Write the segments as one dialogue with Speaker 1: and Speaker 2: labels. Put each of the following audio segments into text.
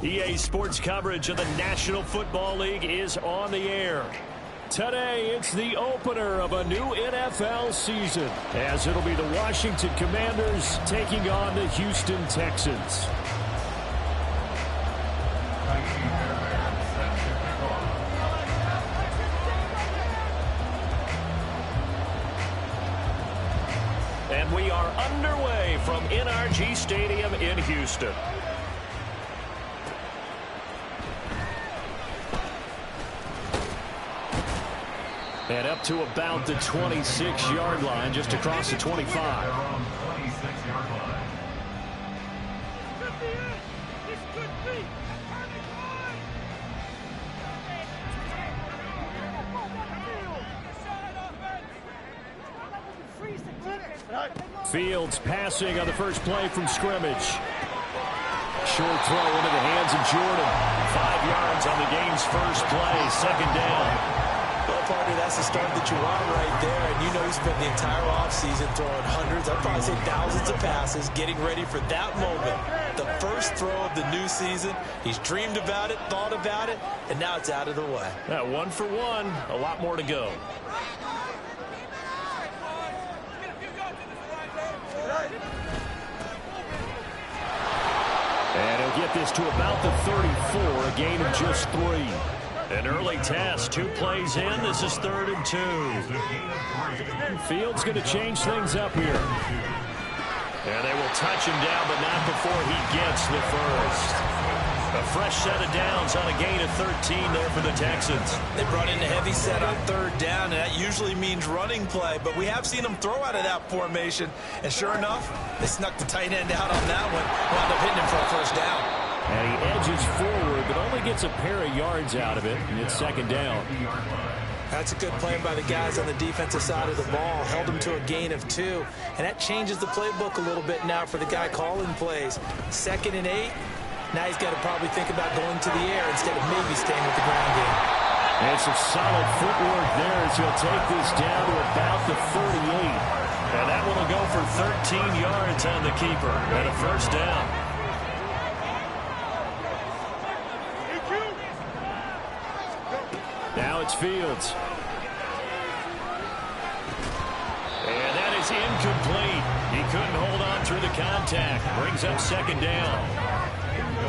Speaker 1: EA Sports coverage of the National Football League is on the air. Today, it's the opener of a new NFL season, as it'll be the Washington Commanders taking on the Houston Texans. And we are underway from NRG Stadium in Houston. And up to about the 26-yard line, just across the 25. Fields passing on the first play from scrimmage. Short throw into the hands of Jordan. 5 yards on the game's first play, second down.
Speaker 2: Well, partner, that's the start that you want right there. And you know he spent the entire offseason throwing hundreds, I'd probably say thousands of passes, getting ready for that moment. The first throw of the new season. He's dreamed about it, thought about it, and now it's out of the way.
Speaker 1: 1 for 1, a lot more to go. And he'll get this to about the 34, a gain of just 3. An early test, 2 plays in. This is 3rd and 2. Fields going to change things up here. And they will touch him down, but not before he gets the first. A fresh set of downs on a gain of 13 there for the Texans.
Speaker 2: They brought in a heavy set on 3rd down, and that usually means running play. But we have seen them throw out of that formation. And sure enough, they snuck the tight end out on that one. Wound up hitting him for a first down.
Speaker 1: And he edges forward, but only gets a pair of yards out of it, and it's 2nd down.
Speaker 2: That's a good play by the guys on the defensive side of the ball. Held him to a gain of 2. And that changes the playbook a little bit now for the guy calling plays. 2nd and 8. Now he's got to probably think about going to the air instead of maybe staying with the ground game.
Speaker 1: And some solid footwork there as he'll take this down to about the 38. And that one will go for 13 yards on the keeper and a first down. Now it's Fields. And that is incomplete. He couldn't hold on through the contact. Brings up 2nd down.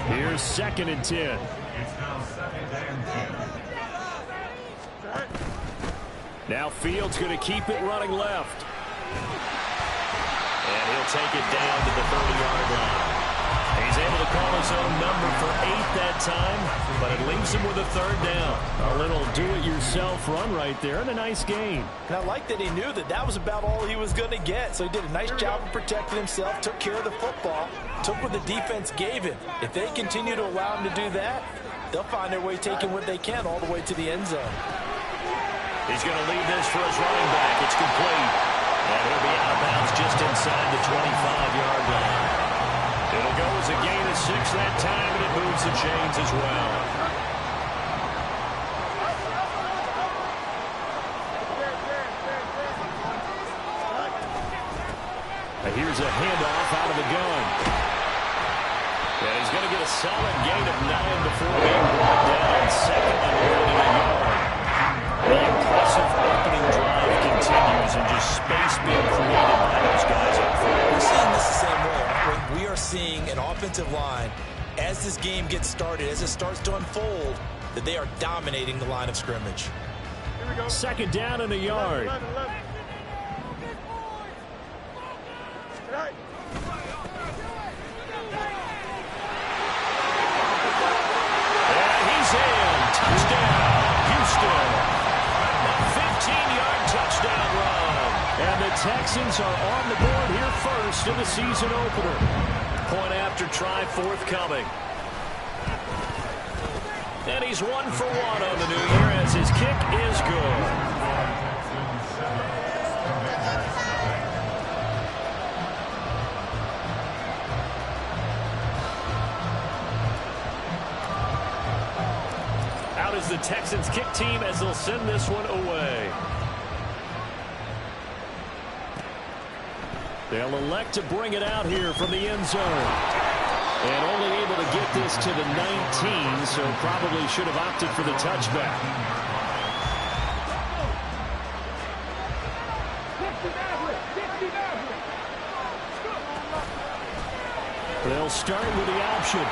Speaker 1: Here's 2nd and 10. Now Fields going to keep it running left. And he'll take it down to the 30-yard line. He's able to call his own number for 8 that time, but it leaves him with a 3rd down. A little do-it-yourself run right there, and a nice gain.
Speaker 2: And I like that he knew that that was about all he was going to get, so he did a nice job of protecting himself, took care of the football, took what the defense gave him. If they continue to allow him to do that, they'll find their way taking what they can all the way to the end zone.
Speaker 1: He's going to leave this for his running back. It's complete. And he'll be out of bounds just inside the 25-yard line. It'll go as a gain of 6 that time, and it moves the chains as well. And here's a handoff out of the gun. And he's going to get a solid gain of 9 before being brought down. 2nd and 1 and a yard. The impressive opening drive continues, and just space being created by those guys up front.
Speaker 2: We're seeing this the same way. We are seeing an offensive line, as this game gets started, as it starts to unfold, that they are dominating the line of scrimmage.
Speaker 1: 2nd down and a yard. And he's in. Touchdown, Houston. A 15-yard touchdown run. And the Texans are on the board here first in the season opener. Point after try forthcoming. And he's 1 for 1 on the new year as his kick is good. Out is the Texans kick team as they'll send this one away. They'll elect to bring it out here from the end zone. And only able to get this to the 19, so probably should have opted for the touchback. They'll start with the option.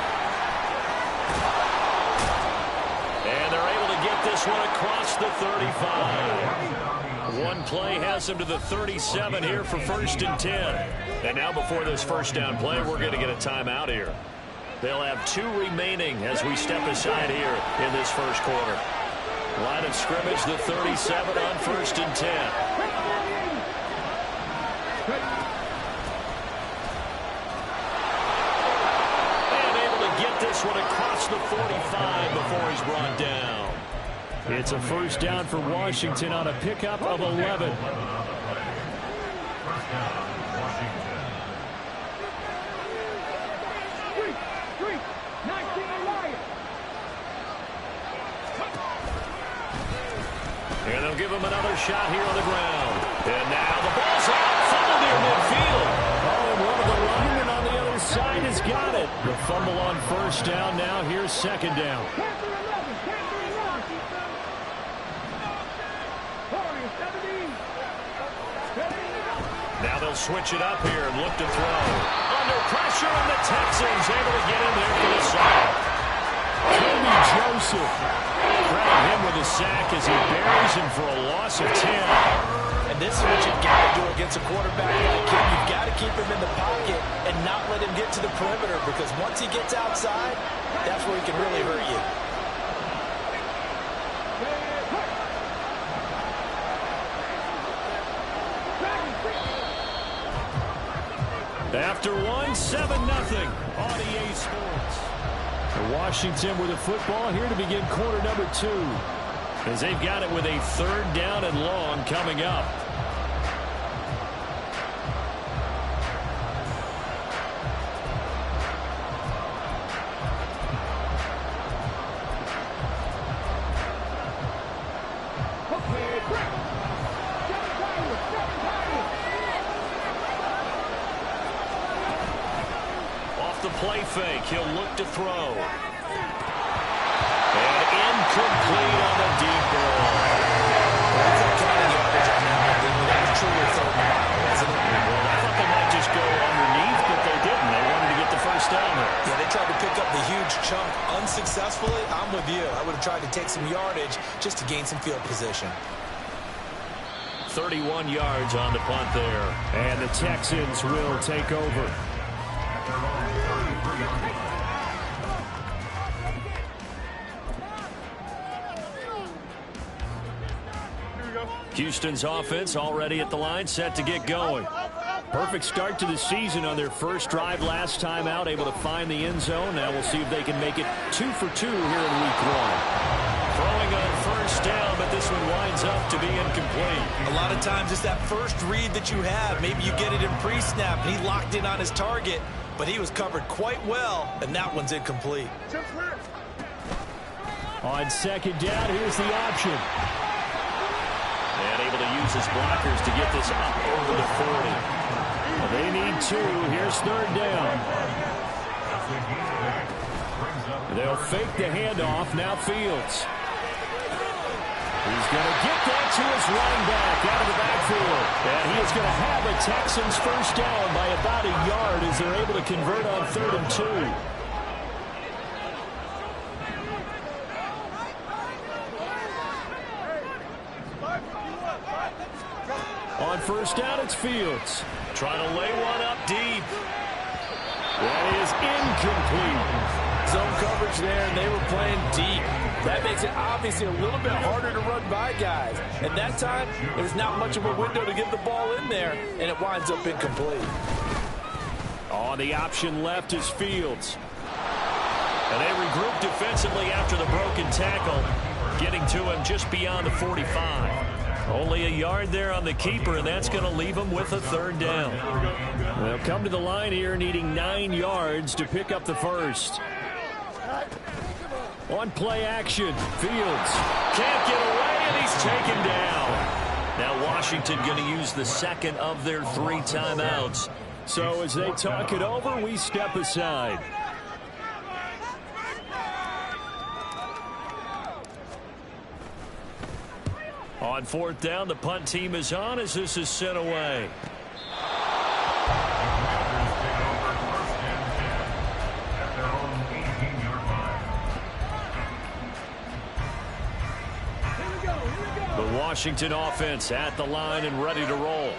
Speaker 1: And they're able to get this one across the 35. One play has them to the 37 here for 1st and 10. And now before this first down play, we're going to get a timeout here. They'll have 2 remaining as we step aside here in this first quarter. Line of scrimmage, the 37 on 1st and 10. This one across the 45 before he's brought down. It's a first down for Washington on a pickup of 11. And they'll give him another shot here on the ground. And now the ball's out. Fumble near midfield. Oh, and one of the linemen on the other side has got it. The fumble on first down. Now here's second down. Now they'll switch it up here and look to throw. Under pressure, and the Texans able to get in there for the sack. Kobe Joseph. Credit him with a sack as he buries him for a loss of 10.
Speaker 2: And this is what you've got to do against a quarterback like him. You've got to keep him in the pocket and not let him get to the perimeter, because once he gets outside, that's where he can really hurt you.
Speaker 1: After 7-0 on EA Sports. Washington with the football here to begin quarter number 2. As they've got it with a 3rd down and long coming up. Off the play fake, he'll look to throw. And incomplete on the deep ball.
Speaker 2: That's a kind of yardage on that one. That was truly third down, wasn't it?
Speaker 1: Well, I thought they might just go underneath, but they didn't. They wanted to get the first down there.
Speaker 2: Yeah, they tried to pick up the huge chunk unsuccessfully. I'm with you. I would have tried to take some yardage just to gain some field position.
Speaker 1: 31 yards on the punt there. And the Texans will take over. Houston's offense already at the line, set to get going. Perfect start to the season on their first drive last time out, able to find the end zone. Now we'll see if they can make it 2 for 2 here in week 1. Throwing on first down, but this one winds up to be incomplete.
Speaker 2: A lot of times it's that first read that you have. Maybe you get it in pre-snap, and he locked in on his target, but he was covered quite well, and that one's incomplete.
Speaker 1: On second down, here's the option. And able to use his blockers to get this up over the 40. They need 2. Here's 3rd down. They'll fake the handoff. Now Fields. He's going to get that to his running back out of the backfield. And he is going to have a Texans first down by about a yard as they're able to convert on 3rd and 2. On first down, it's Fields. Trying to lay one up deep. That is incomplete.
Speaker 2: Zone coverage there, and they were playing deep. That makes it obviously a little bit harder to run by guys. At that time, there's not much of a window to get the ball in there, and it winds up incomplete.
Speaker 1: On the option left is Fields. And they regroup defensively after the broken tackle, getting to him just beyond the 45. Only a yard there on the keeper, and that's going to leave him with a 3rd down. They'll come to the line here needing 9 yards to pick up the first. On play action, Fields can't get away, and he's taken down. Now Washington going to use the second of their 3 timeouts. So as they talk it over, we step aside. On fourth down, the punt team is on as this is sent away. The Washington offense at the line and ready to roll.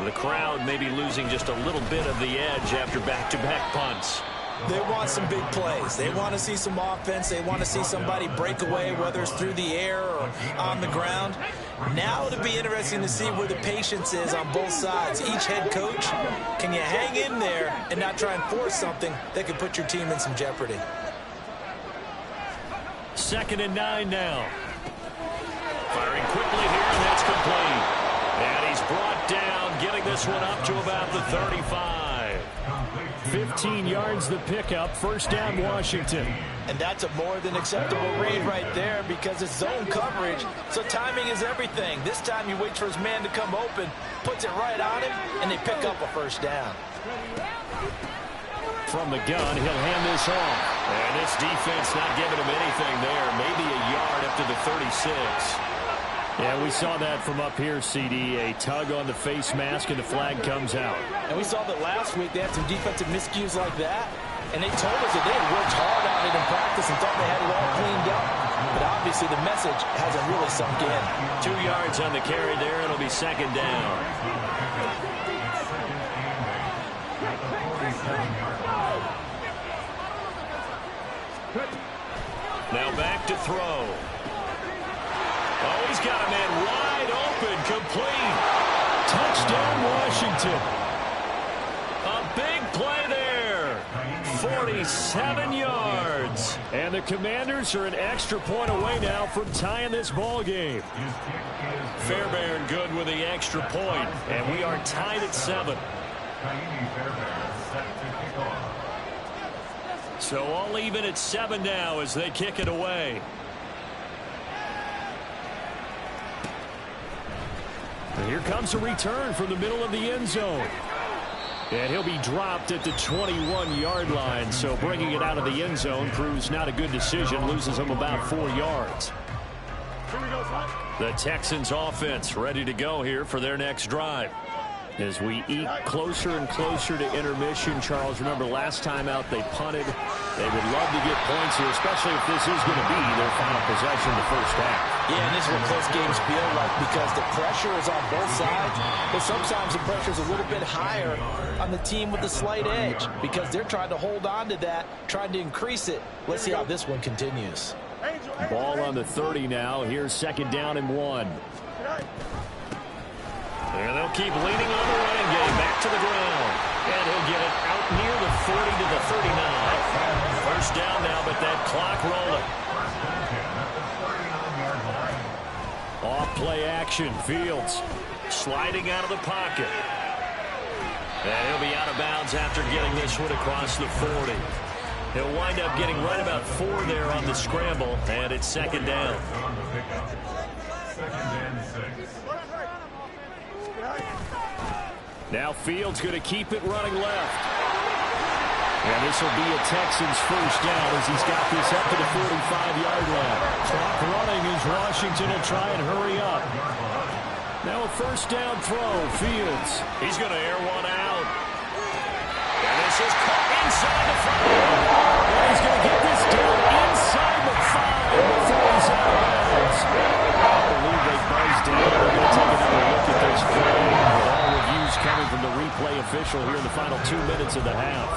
Speaker 1: The crowd maybe losing just a little bit of the edge after back-to-back punts.
Speaker 2: They want some big plays. They want to see some offense. They want to see somebody break away, whether it's through the air or on the ground. Now it'll be interesting to see where the patience is on both sides. Each head coach, can you hang in there and not try and force something that could put your team in some jeopardy?
Speaker 1: 2nd and 9 now. Firing quickly here, and that's complete. And he's brought down, getting this one up to about the 35. 15 yards the pickup, first down Washington.
Speaker 2: And that's a more than acceptable read right there because it's zone coverage, so timing is everything. This time he waits for his man to come open, puts it right on him, and they pick up a first down.
Speaker 1: From the gun, he'll hand this off. And this defense not giving him anything there, maybe a yard up to the 36. Yeah, we saw that from up here, CD. A tug on the face mask, and the flag comes out.
Speaker 2: And we saw that last week. They had some defensive miscues like that. And they told us that they had worked hard on it in practice and thought they had it all cleaned up. But obviously the message hasn't really sunk in.
Speaker 1: 2 yards on the carry there. It'll be second down. Now back to throw. Oh, he's got a man wide open, complete. Touchdown, Washington. A big play there. 47 yards. And the Commanders are an extra point away now from tying this ball game. Fairbairn good with the extra point, and we are tied at 7. So all even at 7 now as they kick it away. And here comes a return from the middle of the end zone. And he'll be dropped at the 21-yard line. So bringing it out of the end zone proves not a good decision. Loses him about 4 yards. The Texans offense ready to go here for their next drive. As we eke closer and closer to intermission, Charles, remember last time out they punted. They would love to get points here, especially if this is going to be their final possession the first half.
Speaker 2: Yeah, and this is what close games feel like because the pressure is on both sides, but sometimes the pressure is a little bit higher on the team with the slight edge because they're trying to hold on to that, trying to increase it. Let's see how this one continues.
Speaker 1: Ball on the 30 now. Here's second down and 1. And they'll keep leaning on the running game back to the ground. And he'll get it out near the 40 to the 39. First down now, but that clock rolling. Off play action. Fields sliding out of the pocket. And he'll be out of bounds after getting this one across the 40. He'll wind up getting right about 4 there on the scramble, and it's second down. Now Fields going to keep it running left. And this will be a Texans first down as he's got this up to the 45-yard line. Clock running as Washington will try and hurry up. Now a first down throw. Fields. He's going to air one out. And this is caught inside the 5. And he's going to get this down inside the 5 before he's out of bounds. I believe they buzzed down. They're going to take another look at this play. With all reviews coming from the replay official here in the final 2 minutes of the half.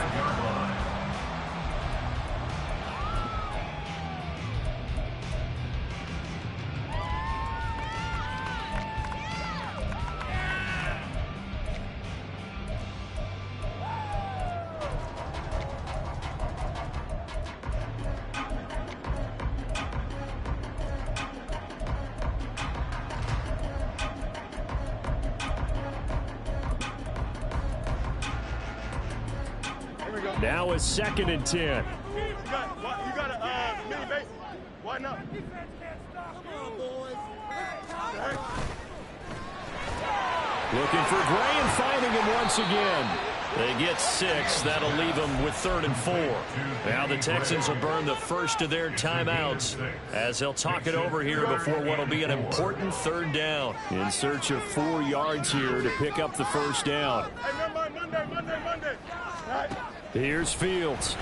Speaker 1: Now it's second and 10.
Speaker 3: You got a mini base. Why not? Come on, boys.
Speaker 1: Looking for Gray and finding him once again. They get 6. That'll leave them with 3rd and 4. Now the Texans will burn the first of their timeouts as they'll talk it over here before what will be an important 3rd down. In search of 4 yards here to pick up the first down.
Speaker 3: Monday. Right.
Speaker 1: Here's Fields.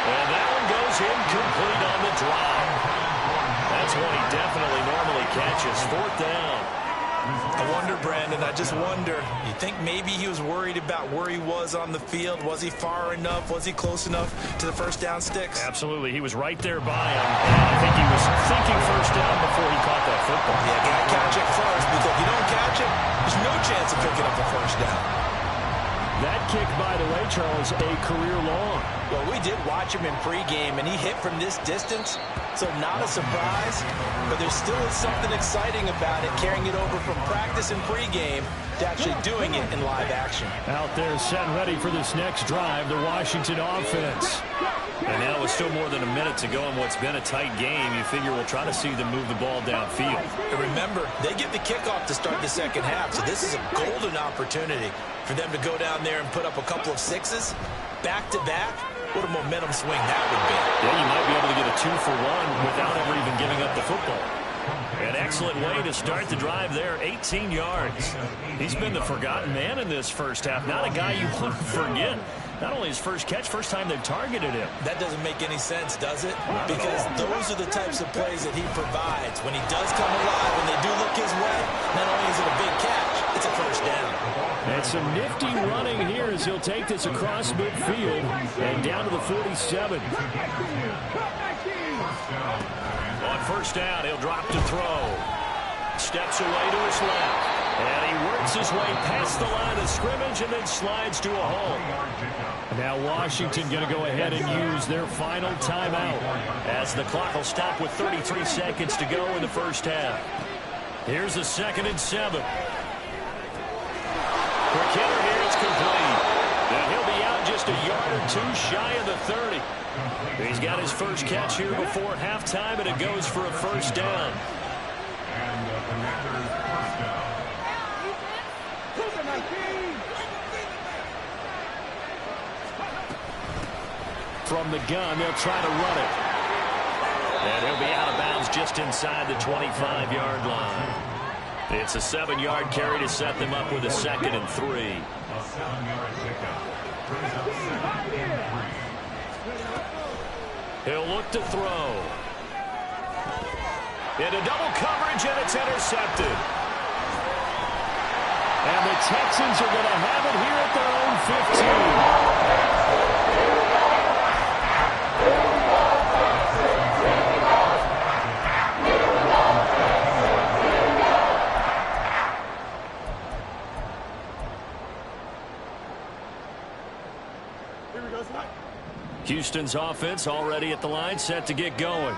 Speaker 1: And that one goes incomplete on the drop. That's one he definitely normally catches. 4th down.
Speaker 2: I wonder, Brandon, I just wonder, you think maybe he was worried about where he was on the field? Was he far enough? Was he close enough to the first down sticks?
Speaker 1: Absolutely. He was right there by him. And I think he was thinking first down before he caught that football.
Speaker 2: Yeah, got to catch it first, because if you don't catch it, there's no chance of picking up a first down.
Speaker 1: That kick, by the way, Charles, a career long.
Speaker 2: Well, we did watch him in pregame, and he hit from this distance, so not a surprise. But there still is something exciting about it, carrying it over from practice and pregame to actually doing it in live action.
Speaker 1: Out there set and ready for this next drive, the Washington offense. And now with still more than a minute to go in what's been a tight game, you figure we'll try to see them move the ball downfield.
Speaker 2: And remember, they get the kickoff to start the second half, so this is a golden opportunity for them to go down there and put up a couple of 6s back-to-back. What a momentum swing that would be.
Speaker 1: Yeah, you might be able to get a 2-for-1 without ever even giving up the football. An excellent way to start the drive there, 18 yards. He's been the forgotten man in this first half. Not a guy you want to forget. Not only his first catch, first time they've targeted him.
Speaker 2: That doesn't make any sense, does it? Because those are the types of plays that he provides. When he does come alive, when they do look his way, not only is it a big catch, it's a first down.
Speaker 1: And some nifty running here as he'll take this across midfield and down to the 47. On first down, he'll drop to throw. Steps away to his left. And he works his way past the line of scrimmage and then slides to a hole. Now Washington going to go ahead and use their final timeout as the clock will stop with 33 seconds to go in the first half. Here's a 2nd and 7. For Kenner here, it's complete. And he'll be out just a yard or 2 shy of the 30. He's got his first catch here before halftime, and it goes for a first down. From the gun, they'll try to run it. And he'll be out of bounds just inside the 25-yard line. It's a 7-yard carry to set them up with a 2nd and 3. He'll look to throw. Into double coverage, and it's intercepted. And the Texans are going to have it here at their own 15. Houston's offense already at the line, set to get going.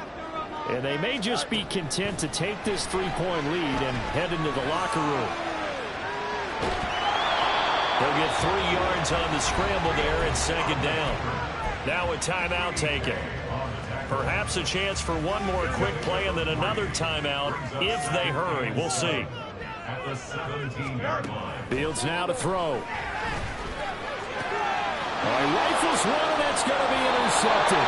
Speaker 1: And they may just be content to take this 3-point lead and head into the locker room. They'll get 3 yards on the scramble there at 2nd down. Now a timeout taken. Perhaps a chance for one more quick play and then another timeout if they hurry. We'll see. Fields now to throw. Rifles one, and that's going to be intercepted.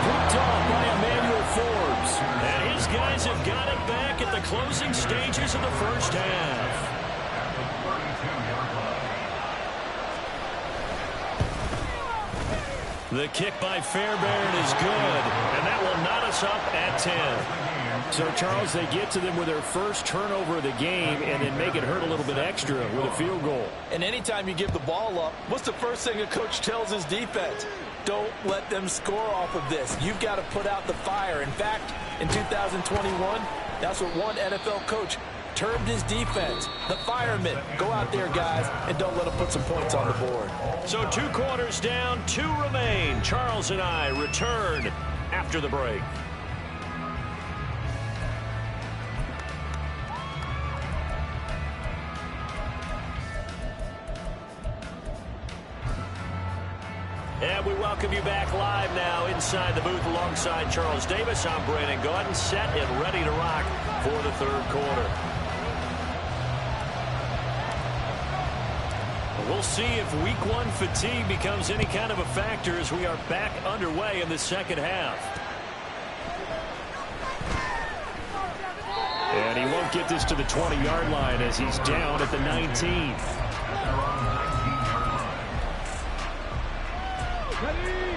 Speaker 1: Picked off by Emmanuel Forbes. And his guys have got it back at the closing stages of the first half. The kick by Fairbairn is good, and that will knot us up at 10. So, Charles, they get to them with their first turnover of the game and then make it hurt a little bit extra with a field goal.
Speaker 2: And anytime you give the ball up, what's the first thing a coach tells his defense? Don't let them score off of this. You've got to put out the fire. In fact, in 2021, that's what one NFL coach termed his defense. The firemen. Go out there, guys, and don't let them put some points on the board.
Speaker 1: So 2 quarters down, 2 remain. Charles and I return after the break. And we welcome you back live now inside the booth alongside Charles Davis. I'm Brandon Gaudin, set and ready to rock for the 3rd quarter. We'll see if week one fatigue becomes any kind of a factor as we are back underway in the second half. And he won't get this to the 20-yard line as he's down at the 19.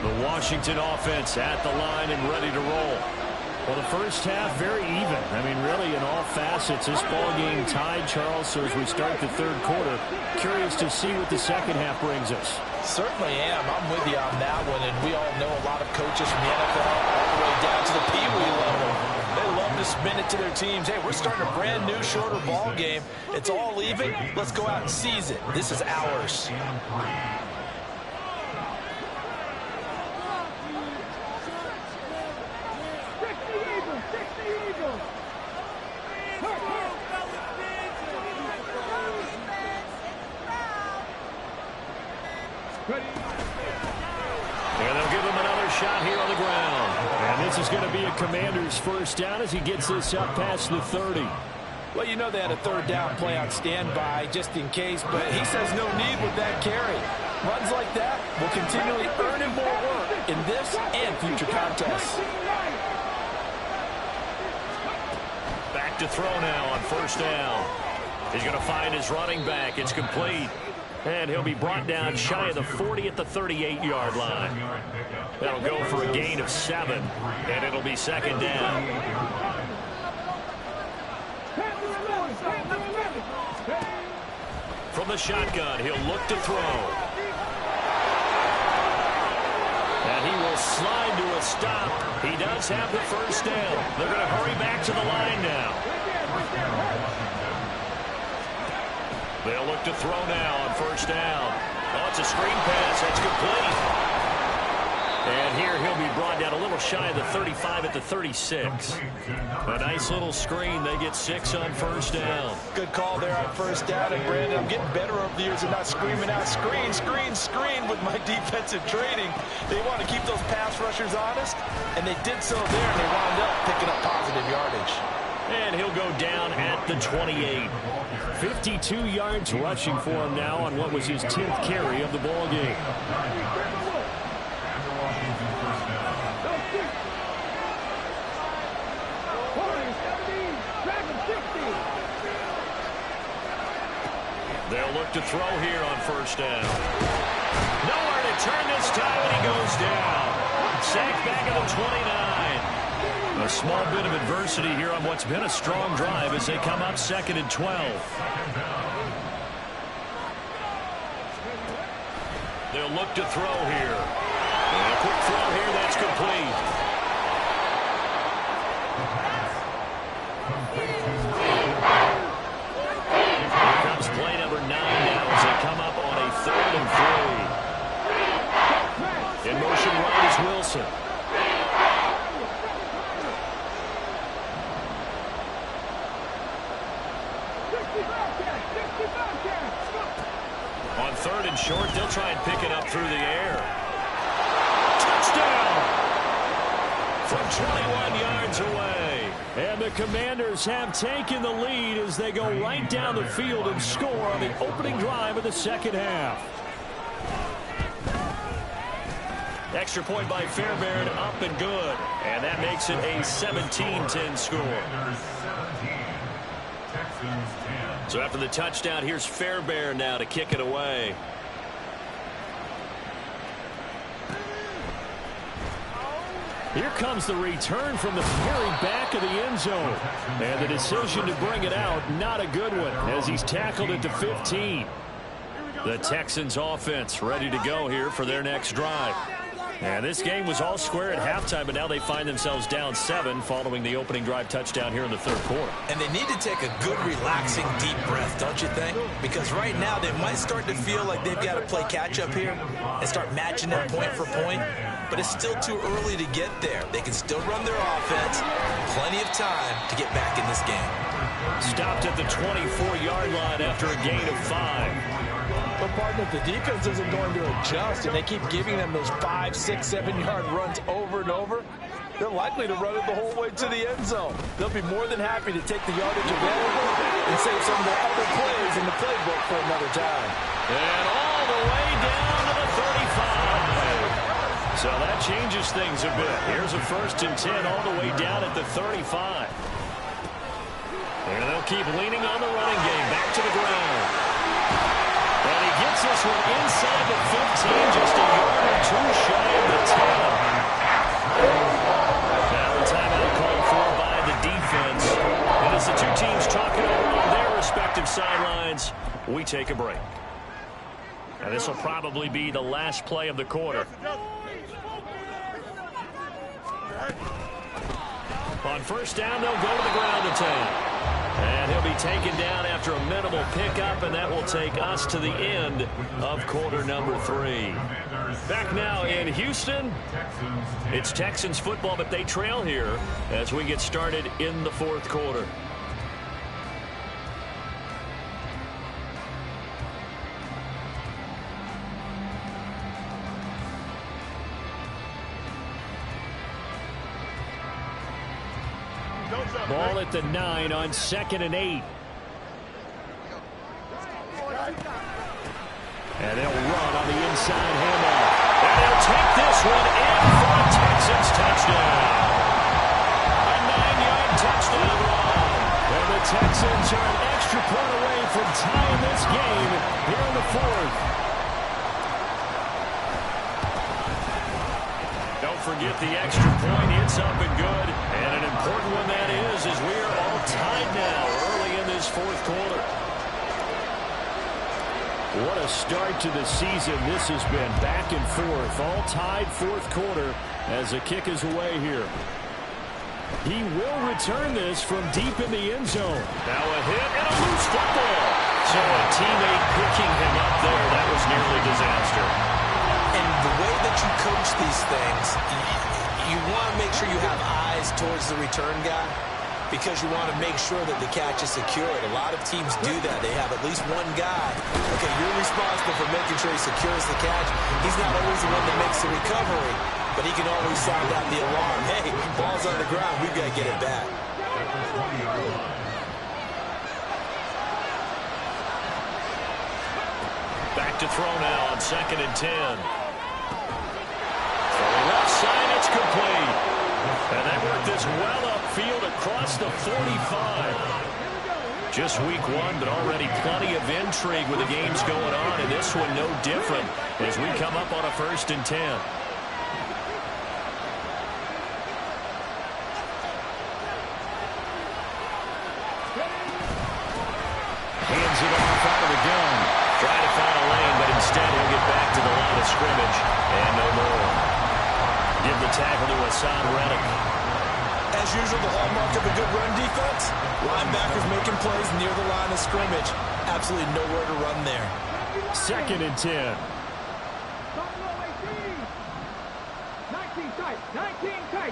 Speaker 1: The Washington offense at the line and ready to roll. Well, the first half, very even. I mean, really, in all facets, this ball game tied, Charles. So as we start the third quarter, curious to see what the second half brings us.
Speaker 2: Certainly am. I'm with you on that one. And we all know a lot of coaches from the NFL all the way down to the Pee Wee level. They love to spin it to their teams. Hey, we're starting a brand new, shorter ball game. It's all even. Let's go out and seize it. This is ours.
Speaker 1: And they'll give him another shot here on the ground. And this is going to be a Commander's first down as he gets this up past the 30.
Speaker 2: Well, you know they had a third down play on standby just in case, but he says no need with that carry. Runs like that will continually earn him more work in this and future contests.
Speaker 1: Back to throw now on first down. He's going to find his running back. It's complete. And he'll be brought down shy of the 40 at the 38-yard line. That'll go for a gain of 7, and it'll be second down. From the shotgun, he'll look to throw. And he will slide to a stop. He does have the first down. They're going to hurry back to the line now. They'll look to throw now on first down. Oh, it's a screen pass. That's complete. And here he'll be brought down a little shy of the 35 at the 36. A nice little screen. They get 6 on first down.
Speaker 2: Good call there on first down. And, Brandon, I'm getting better over the years and not screaming out screen, screen, screen with my defensive training. They want to keep those pass rushers honest, and they did so there, and they wound up picking up positive yardage.
Speaker 1: And he'll go down at the 28. 52 yards rushing for him now on what was his 10th carry of the ball game. They'll look to throw here on first down. Nowhere to turn this time, and he goes down. Sacked back at the 29. A small bit of adversity here on what's been a strong drive as they come up 2nd and 12. They'll look to throw here. And a quick throw here, that's complete. Here comes play number 9 now as they come up on a 3rd and 3. In motion right is Wilson. On 3rd and short, they'll try and pick it up through the air. Touchdown! From 21 yards away. And the Commanders have taken the lead as they go right down the field and score on the opening drive of the second half. Extra point by Fairbairn, up and good. And that makes it a 17-10 score. So after the touchdown, here's Fairbairn now to kick it away. Here comes the return from the very back of the end zone. And the decision to bring it out, not a good one, as he's tackled at the 15. The Texans offense ready to go here for their next drive. And this game was all square at halftime, but now they find themselves down 7 following the opening drive touchdown here in the 3rd quarter.
Speaker 2: And they need to take a good, relaxing, deep breath, don't you think? Because right now they might start to feel like they've got to play catch-up here and start matching them point for point. But it's still too early to get there. They can still run their offense. Plenty of time to get back in this game.
Speaker 1: Stopped at the 24-yard line after a gain of 5.
Speaker 2: But, partner, if the defense isn't going to adjust and they keep giving them those 5, 6, 7-yard runs over and over, they're likely to run it the whole way to the end zone. They'll be more than happy to take the yardage available and save some of their other plays in the playbook for another time.
Speaker 1: And all the way down to the 35. So that changes things a bit. Here's a 1st and 10 all the way down at the 35. And they'll keep leaning on the running game. Back to the ground. And he gets this one inside the 15, just a yard or two shy of the 10. Now a timeout called for by the defense. And as the two teams talking over on their respective sidelines, we take a break. And this will probably be the last play of the quarter. On 1st down, they'll go to the ground attack. And he'll be taken down after a minimal pickup, and that will take us to the end of quarter number 3. Back now in Houston, it's Texans football, but they trail here as we get started in the 4th quarter. Ball at the 9 on 2nd and 8. And they'll run on the inside handoff. And they'll take this one in for a Texans touchdown. A 9-yard touchdown run. And the Texans are an extra point away from tying this game here in the 4th. Don't forget the extra point. It's up and good. And an important one that is as we are all tied now early in this 4th quarter. What a start to the season this has been. Back and forth. All tied 4th quarter as the kick is away here. He will return this from deep in the end zone. Now a hit and a loose football. So a teammate picking him up there. That was nearly disaster.
Speaker 2: And the way that you coach these things, you want to make sure you have eyes towards the return guy because you want to make sure that the catch is secured. A lot of teams do that. They have at least one guy. Okay, you're responsible for making sure he secures the catch. He's not always the one that makes the recovery, but he can always sound out the alarm. Hey, ball's on the ground. We've got to get it back.
Speaker 1: Back to throw now on 2nd and 10. Left side, it's complete. And they work this well upfield across the 45. Just week 1, but already plenty of intrigue with the games going on, and this one no different as we come up on a 1st and 10. Hands it off out of the gun. Trying to find a lane, but instead he'll get back to the line of scrimmage. And no more. Give the tackle to Hassan Reddick.
Speaker 2: As usual, the hallmark of a good run defense, linebackers making plays near the line of scrimmage. Absolutely nowhere to run there.
Speaker 1: 2nd and 10.
Speaker 3: 19 tight. 19 tight.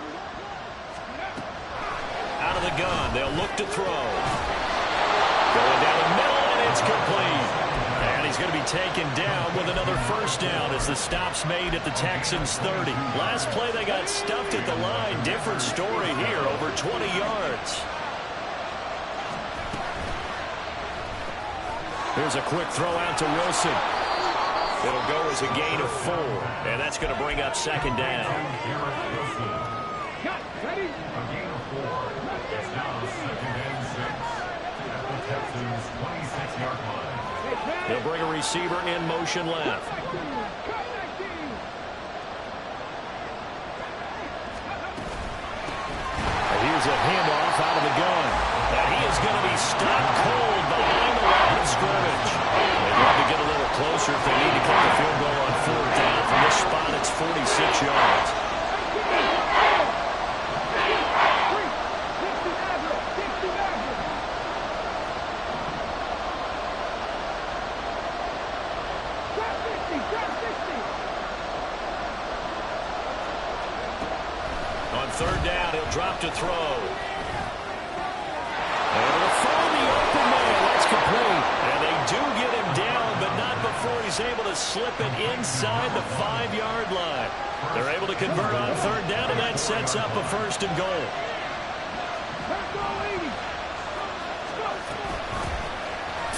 Speaker 1: Out of the gun, they'll look to throw. Going down the middle, and it's complete. And he's going to be taken down with another 1st down as the stop's made at the Texans 30. Last play, they got stuffed at the line. Different story here, over 20 yards. Here's a quick throw out to Wilson. It'll go as a gain of 4, and that's going to bring up 2nd down.
Speaker 3: Ready?
Speaker 4: A gain of 4. It's now 2nd and 6. At the Texans' 26-yard line.
Speaker 1: He'll bring a receiver in motion left. And here's a handoff out of the gun. And he is going to be stopped cold behind the line of scrimmage. They'd love to get a little closer if they need to kick the field goal on 4th down. From this spot, it's 46 yards. On 3rd down, he'll drop to throw. And it'll find the open man. That's complete. And they do get him down, but not before he's able to slip it inside the 5-yard line. They're able to convert on 3rd down, and that sets up a 1st and goal.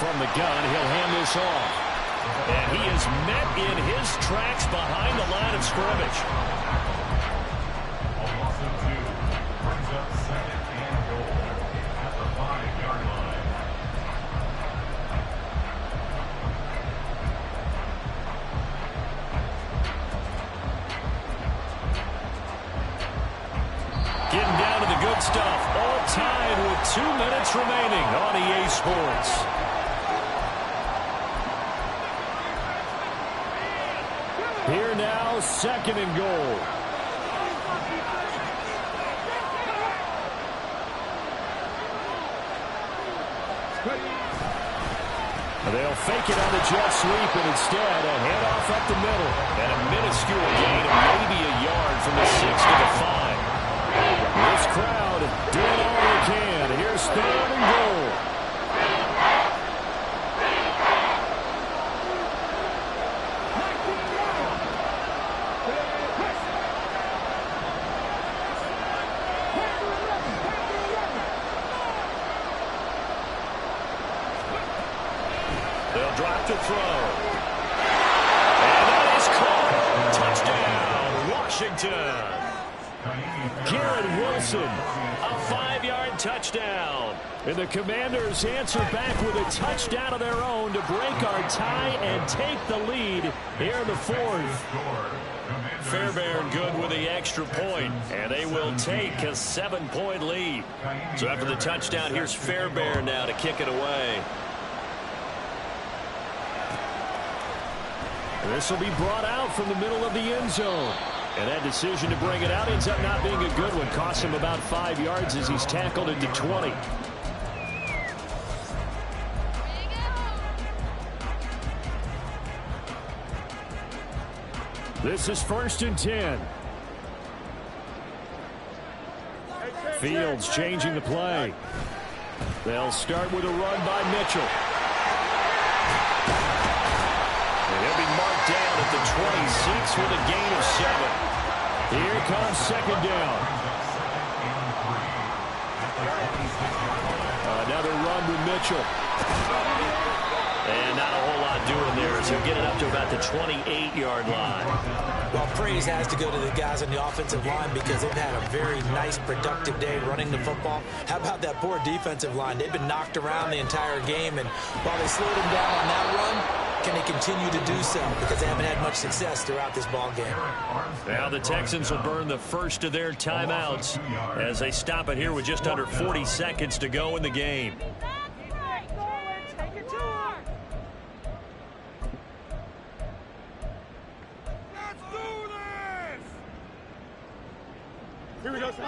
Speaker 1: From the gun, he'll hand this off. And he is met in his tracks behind the line of scrimmage.
Speaker 4: A loss of 2 brings up 2nd and goal at the 5-yard line.
Speaker 1: Getting down to the good stuff. All tied with 2 minutes remaining on EA Sports. Here now, 2nd and goal. They'll fake it on the jet sweep, and instead a handoff up the middle. And a minuscule gain of maybe a yard from the 6 to the 5. This crowd doing all they can. Here's 3rd and goal. They'll drop to throw. And that is caught. Touchdown, Washington. Garrett Wilson, a 5-yard touchdown. And the Commanders answer back with a touchdown of their own to break our tie and take the lead here in the 4th. Fairbairn good with the extra point, and they will take a 7-point lead. So after the touchdown, here's Fairbairn now to kick it away. This will be brought out from the middle of the end zone. And that decision to bring it out ends up not being a good one. Costs him about 5 yards as he's tackled into 20. This is 1st and 10. Fields changing the play. They'll start with a run by Mitchell. And he'll be marked down at the 26 with a gain of 7. Here comes 2nd down. Another run with Mitchell. And not a whole lot doing there as he'll get it up to about the 28-yard line.
Speaker 2: Well, praise has to go to the guys on the offensive line because they've had a very nice, productive day running the football. How about that poor defensive line? They've been knocked around the entire game, and while they slowed him down on that run, can they continue to do so? Because they haven't had much success throughout this ball game.
Speaker 1: Now the Texans will burn the first of their timeouts as they stop it here with just under 40 seconds to go in the game.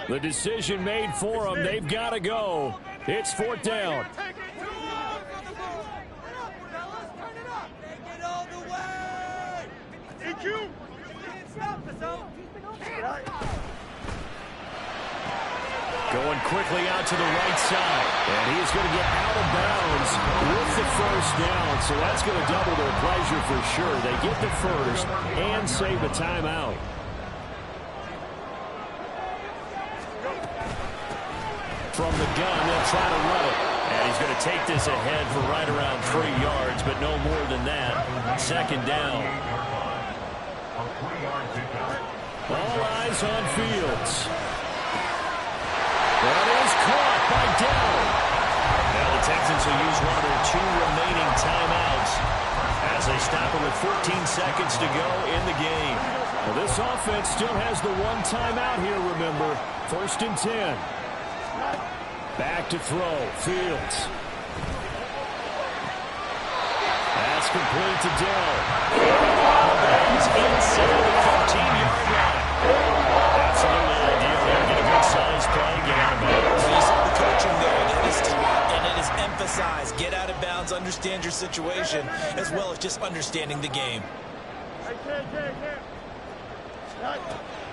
Speaker 1: The decision made for them. They've got to go. It's 4th down. Going quickly out to the right side. And he's going to get out of bounds with the 1st down. So that's going to double their pleasure for sure. They get the 1st and save a timeout. From the gun, they'll try to run it. And he's going to take this ahead for right around 3 yards, but no more than that. 2nd down. All eyes on Fields. That is caught by Dell. Now the Texans will use one of their 2 remaining timeouts as they stop it with 14 seconds to go in the game. Well, this offense still has the 1 timeout here, remember. 1st and 10. Back to throw. Fields. That's complete to Dell. He's inside the 15-yard line. Absolutely ideal there. Get a good size play. Get out of bounds.
Speaker 2: You see the coaching there. It is taught and it is emphasized. Get out of bounds. Understand your situation as well as just understanding the game.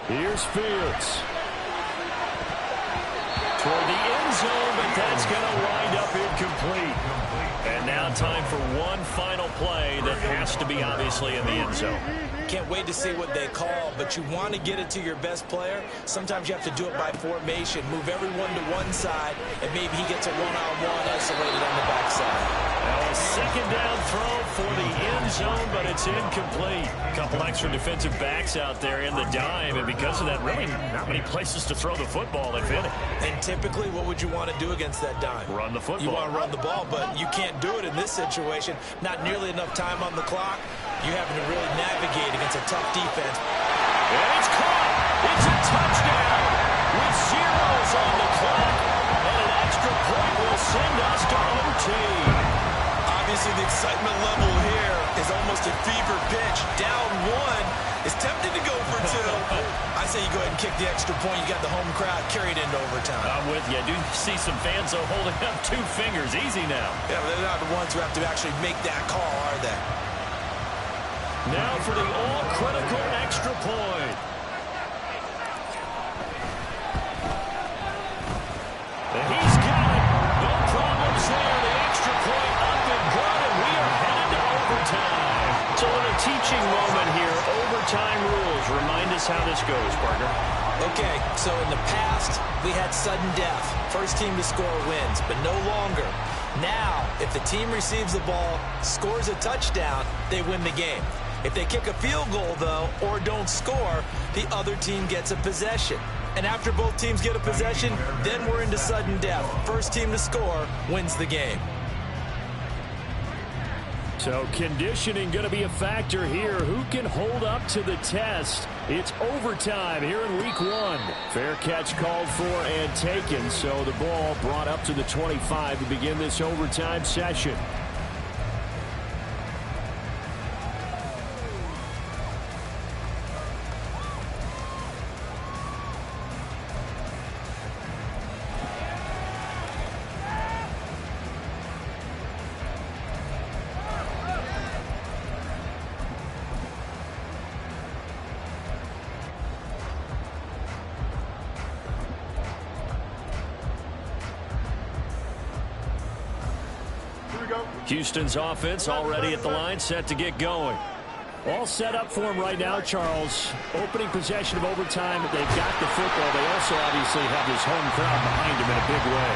Speaker 1: Here's Fields. Toward the end zone, but that's going to wind up incomplete. And now time for one final play that has to be obviously in the end zone.
Speaker 2: Can't wait to see what they call, but you want to get it to your best player. Sometimes you have to do it by formation. Move everyone to one side, and maybe he gets a one-on-one isolated on the backside.
Speaker 1: Now, second down throw for the end zone, but it's incomplete. A couple extra defensive backs out there in the dime, and because of that, really not many places to throw the football, if any.
Speaker 2: And typically, what would you want to do against that dime?
Speaker 1: Run the football.
Speaker 2: You want to run the ball, but you can't do it in this situation. Not nearly enough time on the clock. You having to really navigate against a tough defense.
Speaker 1: And it's caught. It's a touchdown with zeros on the clock. And an extra point will send us to OT.
Speaker 2: Obviously, the excitement level here is almost a fever pitch. Down one, is tempted to go for two. I say you go ahead and kick the extra point. You got the home crowd carried into overtime.
Speaker 1: I'm with you. I do see some fans, though, holding up 2 fingers. Easy now.
Speaker 2: Yeah, but they're not the ones who have to actually make that call, are they?
Speaker 1: Now for the all-critical extra point. And he's got it. No problems there. The extra point up and good, and we are headed to overtime. So in a teaching moment here, overtime rules. Remind us how this goes, partner.
Speaker 2: Okay, so in the past, we had sudden death. First team to score wins, but no longer. Now, if the team receives the ball, scores a touchdown, they win the game. If they kick a field goal, though, or don't score, the other team gets a possession. And after both teams get a possession, then we're into sudden death. First team to score wins the game.
Speaker 1: So conditioning going to be a factor here. Who can hold up to the test? It's overtime here in week 1. Fair catch called for and taken. So the ball brought up to the 25 to begin this overtime session. Houston's offense already at the line, set to get going. All set up for him right now, Charles. Opening possession of overtime. They've got the football. They also obviously have this home crowd behind them in a big way.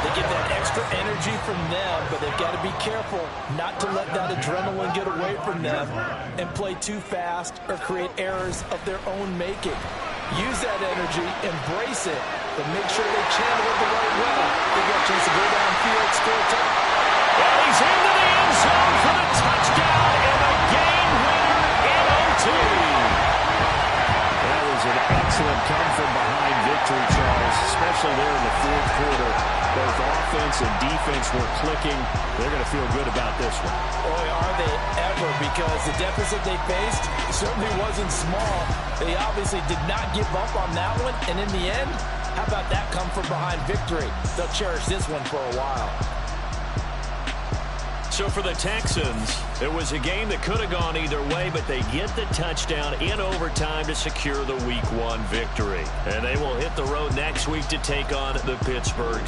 Speaker 2: They get that extra energy from them, but they've got to be careful not to let that adrenaline get away from them and play too fast or create errors of their own making. Use that energy, embrace it, but make sure they channel it the right way. They get a chance to go downfield, score a touchdown.
Speaker 1: Well, he's into the end zone for the touchdown and a game winner in OT. That was an excellent come-from-behind victory, Charles, especially there in the fourth quarter. Both offense and defense were clicking. They're going to feel good about this one.
Speaker 2: Boy, are they ever, because the deficit they faced certainly wasn't small. They obviously did not give up on that one, and in the end, how about that come-from-behind victory? They'll cherish this one for a while.
Speaker 1: So for the Texans, it was a game that could have gone either way, but they get the touchdown in overtime to secure the Week 1 victory. And they will hit the road next week to take on the Pittsburgh